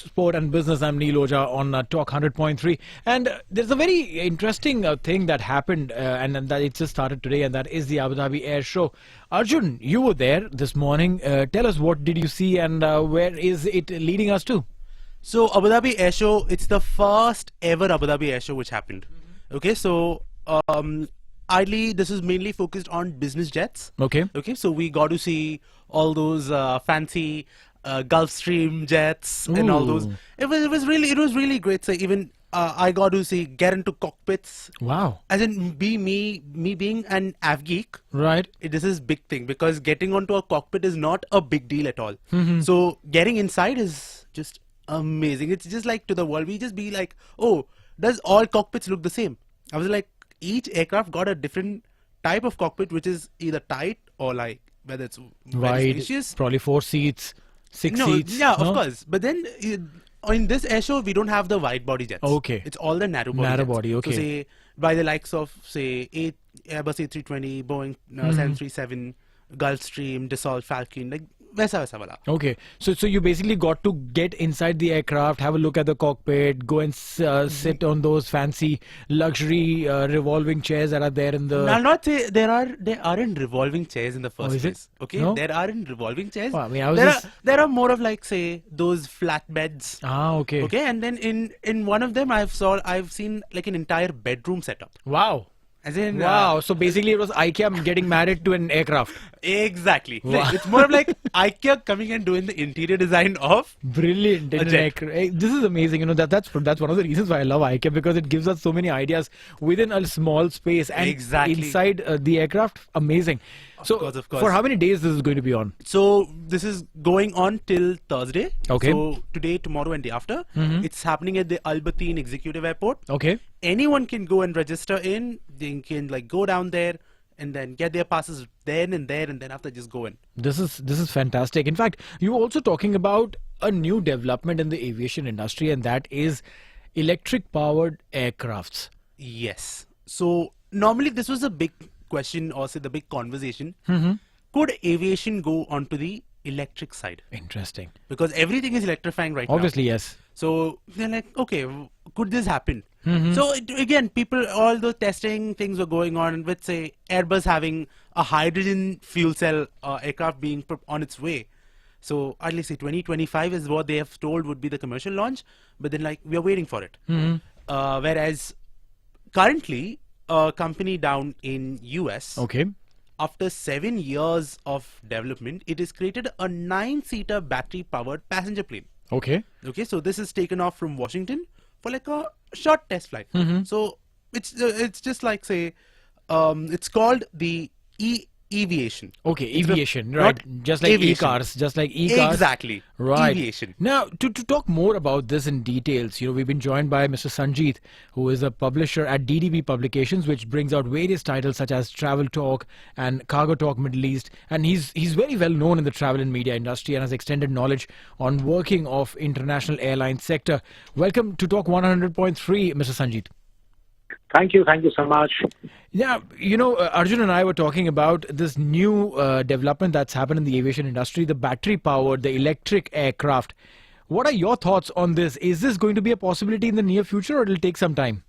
Sport and Business. I'm Neil Oja on Talk 100.3. And there's a very interesting thing that happened and that it just started today, and that is the Abu Dhabi Air Show. Arjun, you were there this morning. Tell us, what did you see and where is it leading us to? So Abu Dhabi Air Show, it's the first ever Abu Dhabi Air Show which happened. Okay, so ideally this is mainly focused on business jets. Okay. Okay, so we got to see all those fancy Gulfstream jets and all those. It was really great. So even I got to get into cockpits. Wow. As in me being an av geek. Right. This is big thing because getting onto a cockpit is not a big deal at all. So getting inside is just amazing. It's just like to the world. We just be like, oh, does all cockpits look the same? I was like, each aircraft got a different type of cockpit, which is either tight or like whether it's very spacious. Probably 4 seats, 6 seats. Yeah, of course. But then in this air show, we don't have the wide body jets. Okay. It's all the narrow body Narrow jets. body, okay. So say by the likes of say Airbus A320, Boeing 737, Gulfstream, Dassault Falcon, like वैसा वाला. Okay, so you basically got to get inside the aircraft, have a look at the cockpit, go and sit on those fancy luxury revolving chairs that are there in the. I'll not say there aren't revolving chairs in the first place. Okay, no? There aren't revolving chairs. Well, I mean, there are more of like say those flatbeds. Ah, okay. Okay, and then in one of them I've seen like an entire bedroom setup. Wow. As in, wow, so basically it was IKEA getting married to an aircraft. Exactly. Wow. It's more of like IKEA coming and doing the interior design of brilliant. This is amazing. You know, that's one of the reasons why I love IKEA, because it gives us so many ideas within a small space and inside the aircraft. Amazing. Of course. For how many days this is going to be on? So this is going on till Thursday. Okay. So today, tomorrow and day after. It's happening at the Bateen Executive Airport. Okay. Anyone can go and register in. They can like go down there and then get their passes then and there, and then after just go in. This is fantastic. In fact, you were also talking about a new development in the aviation industry, and that is electric powered aircrafts. Yes. So normally this was a big question, or say the big conversation. Could aviation go onto the electric side? Interesting. Because everything is electrifying right now. Obviously, yes. So they're like, okay, could this happen? So again, all the testing things were going on with say Airbus having a hydrogen fuel cell aircraft being on its way. So at least 2025 is what they have told would be the commercial launch. But then like we are waiting for it. Whereas currently a company down in US, after 7 years of development, it has created a 9-seater battery-powered passenger plane. Okay, so this is taken off from Washington for like a short test flight. So it's just like say, it's called the aviation. Okay, aviation, right? Just like e-cars, Exactly. Right. Aviation. Now, to talk more about this in details, you know, we've been joined by Mr. SanJeet, who is a publisher at DDP Publications, which brings out various titles such as Travel Talk and Cargo Talk Middle East. And he's very well known in the travel and media industry and has extended knowledge on working of international airline sector. Welcome to Talk 100.3, Mr. SanJeet. Thank you so much. Yeah, you know, Arjun and I were talking about this new development that's happened in the aviation industry, the battery-powered, the electric aircraft. What are your thoughts on this? Is this going to be a possibility in the near future, or it'll take some time?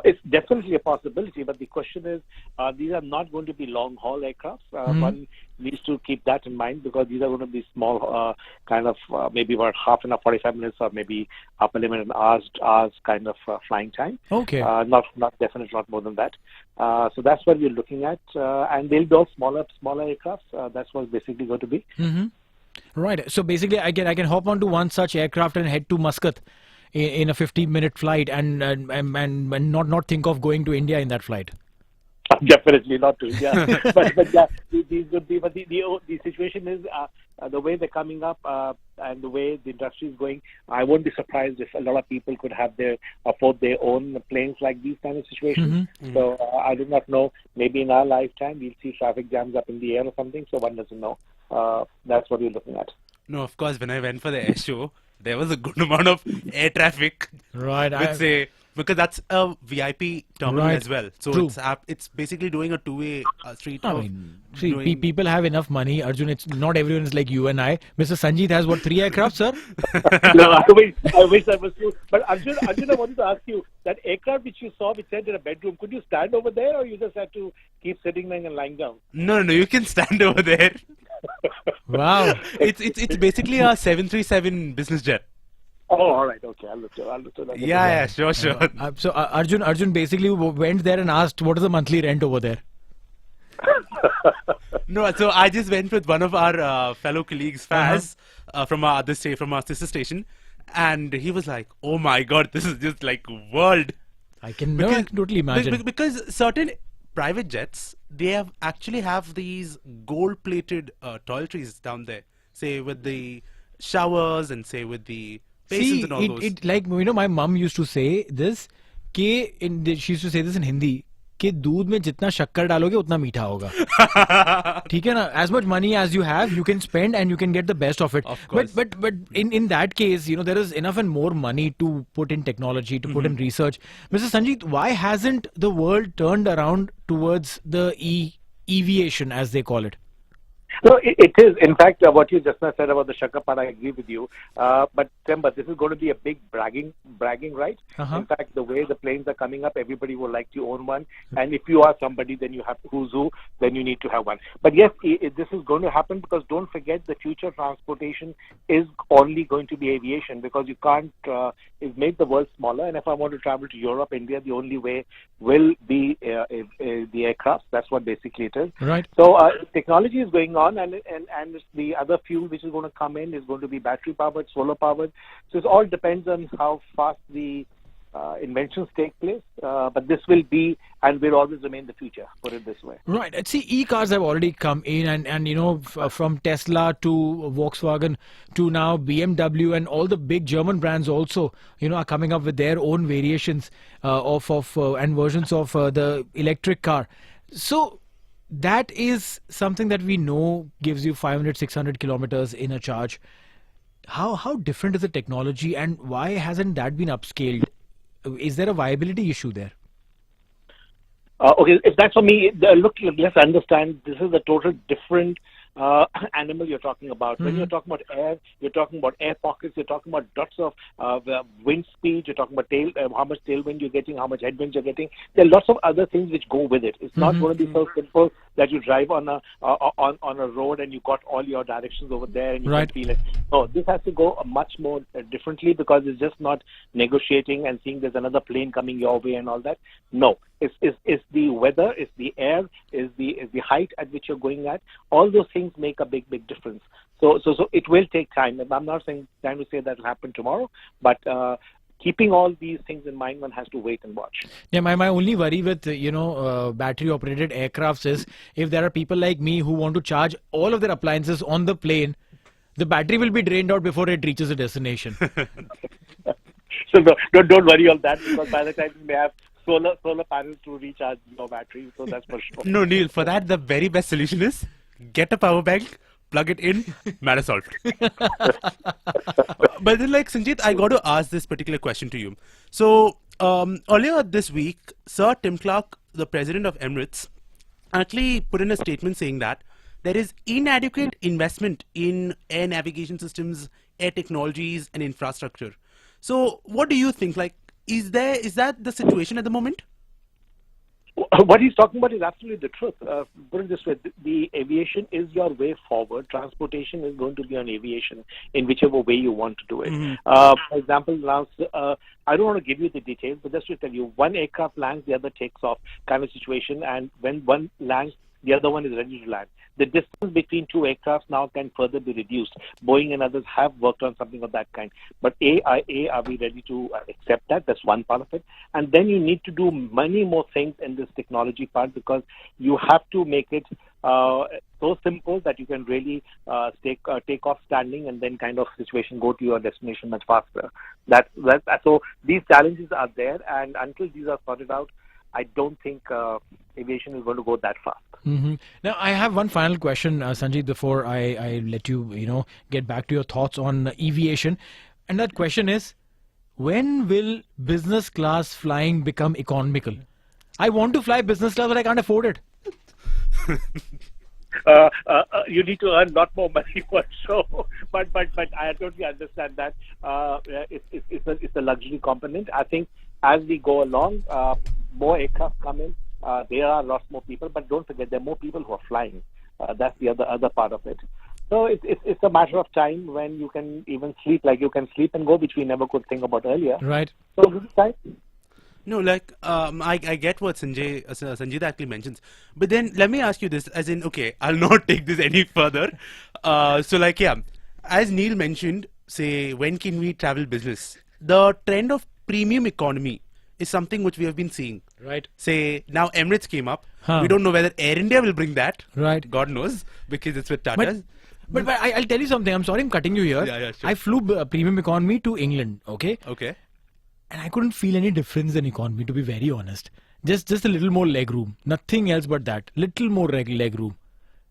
It's definitely a possibility, but the question is, these are not going to be long-haul aircraft. One needs to keep that in mind, because these are going to be small, maybe about half an hour, 45 minutes, or maybe upper limit an hours kind of flying time. Okay. Not definitely not more than that. So that's what we're looking at, and they'll be all smaller aircraft. That's what it's basically going to be. Right. So basically, I can hop onto one such aircraft and head to Muscat in a 15-minute flight and not think of going to India in that flight. Definitely not to India. but yeah, these would be. But the situation is the way they're coming up and the way the industry is going. I won't be surprised if a lot of people could afford their own planes like these kind of situations. So I do not know. Maybe in our lifetime we'll see traffic jams up in the air or something. So one doesn't know. That's what we're looking at. No, of course. When I went for the air show, there was a good amount of air traffic. Right. because that's a VIP terminal Right. as well. So True. it's basically doing a two-way street. I of mean, see, doing- people have enough money, Arjun. It's not everyone is like you and I. Mr. Sanjeet has what, 3 aircraft, sir? No, I wish that was true. But Arjun, I wanted to ask you, that aircraft which you saw, which said in a bedroom, could you stand over there, or you just had to keep sitting there and lying down? No, you can stand over there. Wow. It's basically a 737 business jet. Oh, all right, okay, I'll look to that. Yeah, sure. So Arjun basically went there and asked, what is the monthly rent over there? No, so I just went with one of our fellow colleagues, Faz, from our sister station, and he was like, "Oh my God, this is just like world." I can totally imagine. Because certain private jets, they actually have these gold-plated toiletries down there, say with the showers and say with the basins See, and all those. it like, my mum used to say this, she used to say this in Hindi, कि दूध में जितना शक्कर डालोगे उतना मीठा होगा. ठीक है ना? As much money as you have, you can spend and you can get the best of it. Of course. But in that case, there is enough and more money to put in technology, to put in research. Mr. Sanjeet, why hasn't the world turned around towards the aviation, as they call it? No, it is. In fact, what you just now said about the Shakapara, I agree with you. But remember, this is going to be a big bragging right. In fact, the way the planes are coming up, everybody will like to own one. And if you are somebody, then you have who's who, then you need to have one. But yes, this is going to happen, because don't forget, the future transportation is only going to be aviation, because you can't it's made the world smaller. And if I want to travel to Europe, India, the only way will be the aircraft. That's what basically it is. Right. So technology is going on, and the other fuel which is going to come in is going to be battery powered, solar powered. So it all depends on how fast the inventions take place. But this will be and will always remain the future, put it this way. Right. See, e-cars have already come in, and from Tesla to Volkswagen to now BMW, and all the big German brands also, are coming up with their own variations and versions of the electric car. So that is something that we know gives you 500, 600 kilometers in a charge. How different is the technology, and why hasn't that been upscaled? Is there a viability issue there? Okay, if that's for me, look, let's understand, this is a total different animal you're talking about. When you're talking about air, you're talking about air pockets, you're talking about dots of wind speed, you're talking about how much tailwind you're getting, how much headwind you're getting. There are lots of other things which go with it. It's not going to be so simple that you drive on a road and you got all your directions over there and you can feel it. No, this has to go much more differently, because it's just not negotiating and seeing there's another plane coming your way and all that. No, it's the weather, it's the air, is the height at which you're going at. All those things make a big difference. So it will take time. And I'm not trying to say that will happen tomorrow, but keeping all these things in mind, one has to wait and watch. Yeah, my only worry with battery operated aircrafts is, if there are people like me who want to charge all of their appliances on the plane, the battery will be drained out before it reaches a destination. So don't worry on that, because by the time you may have solar panels to recharge your battery, so that's for sure. No, Neil, for that, the very best solution is get a power bank, plug it in, matter solved. But then, like, Sanjeet, I got to ask this particular question to you. So, earlier this week, Sir Tim Clark, the president of Emirates, actually put in a statement saying that there is inadequate investment in air navigation systems, air technologies, and infrastructure. So, what do you think? Like, is that the situation at the moment? What he's talking about is absolutely the truth. Put it this way, the aviation is your way forward. Transportation is going to be on aviation in whichever way you want to do it. For example, now, I don't want to give you the details, but just to tell you, one aircraft lands, the other takes off kind of situation, and when one lands, the other one is ready to land. The distance between two aircrafts now can further be reduced. Boeing and others have worked on something of that kind. But are we ready to accept that? That's one part of it. And then you need to do many more things in this technology part, because you have to make it so simple that you can really take off standing and then kind of situation go to your destination much faster. So these challenges are there, and until these are sorted out, I don't think aviation is going to go that fast. Now, I have one final question, Sanjeet, before I let you, get back to your thoughts on aviation. And that question is, when will business class flying become economical? I want to fly business class, but I can't afford it. You need to earn a lot more money for sure, but I totally understand that it's a luxury component. I think as we go along, more aircraft come in. There are lots more people, but don't forget there are more people who are flying. That's the other part of it. So it's a matter of time when you can even sleep, like you can sleep and go, which we never could think about earlier. Right. So this is time. No, like I get what Sanjeet actually mentions, but then let me ask you this, as in, okay, I'll not take this any further. So like, yeah, as Neil mentioned, say, when can we travel business? The trend of premium economy is something which we have been seeing. Right. Say now Emirates came up. Huh. We don't know whether Air India will bring that. Right. God knows, because it's with Tata. But I'll tell you something. I'm sorry I'm cutting you here. Yeah, sure. I flew premium economy to England. Okay. Okay. And I couldn't feel any difference in economy, to be very honest. Just a little more leg room. Nothing else but that. Little more leg room.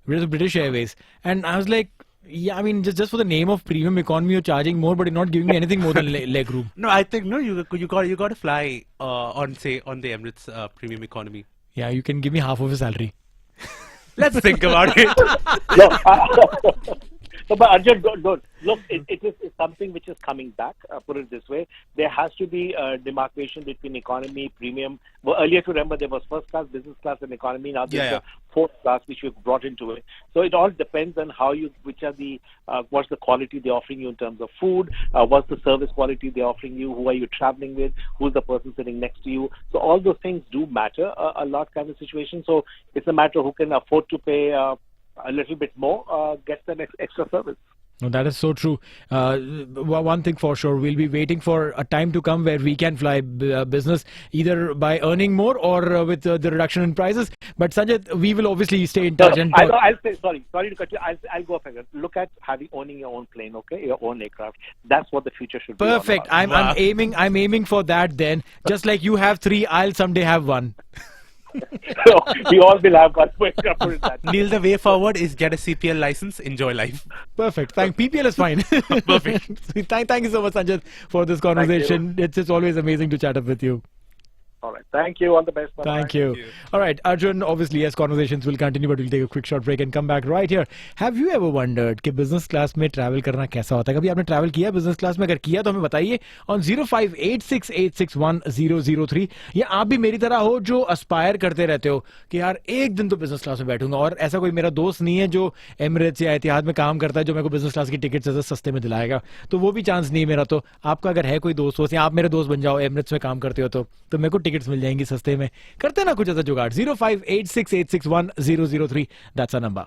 It was British Airways. And I was like, yeah, I mean, just for the name of premium economy, you're charging more, but you're not giving me anything more than leg room. No, I think no. You got to fly on the Emirates premium economy. Yeah, you can give me half of his salary. Let's think about it. No, but Arjun, don't. Look, it is something which is coming back. Put it this way: there has to be a demarcation between economy, premium. Well, earlier, to remember, there was first class, business class, and economy. Now there's a fourth class which we've brought into it. So it all depends on what's the quality they're offering you in terms of food, what's the service quality they're offering you, who are you traveling with, who's the person sitting next to you. So all those things do matter a lot, kind of situation. So it's a matter of who can afford to pay a little bit more, gets an extra service. No, that is so true. One thing for sure, we'll be waiting for a time to come where we can fly business, either by earning more or with the reduction in prices. But Sanjay, we will obviously stay in touch. I'll say, sorry to cut you. I'll go further. Look at owning your own plane, okay, your own aircraft. That's what the future should be. Perfect. I'm aiming for that. Then, just like you have 3, I'll someday have 1. So we all will have one way. Neil, the way forward is get a CPL license, enjoy life. Perfect. PPL is fine. Perfect. Thank you so much, Sanjay, for this conversation. It's always amazing to chat up with you. All right. Thank you. All the best. Thank you. All right, Arjun, obviously, yes, conversations will continue, but we'll take a quick short break and come back right here. Have you ever wondered कि business class में travel करना कैसा होता है? कभी आपने travel किया business class में? अगर किया तो हमें बताइए on 0586861003. या आप भी मेरी तरह हो जो aspire करते रहते हो कि यार एक दिन तो business class में बैठूंगा, और ऐसा कोई मेरा दोस्त नहीं है जो Emirates या एतिहाद में काम करता है जो मेरे को business class की टिकट सस्ते में दिलाएगा, तो वो भी चांस नहीं मेरा. तो आपका अगर है कोई दोस्त या आप मेरे दोस्त बन जाओ, Emirates में काम करते हो तो मेरे को टिकट्स मिल जाएंगी सस्ते में. करते ना कुछ ऐसा जुगाड़. 0586861003. That's our number.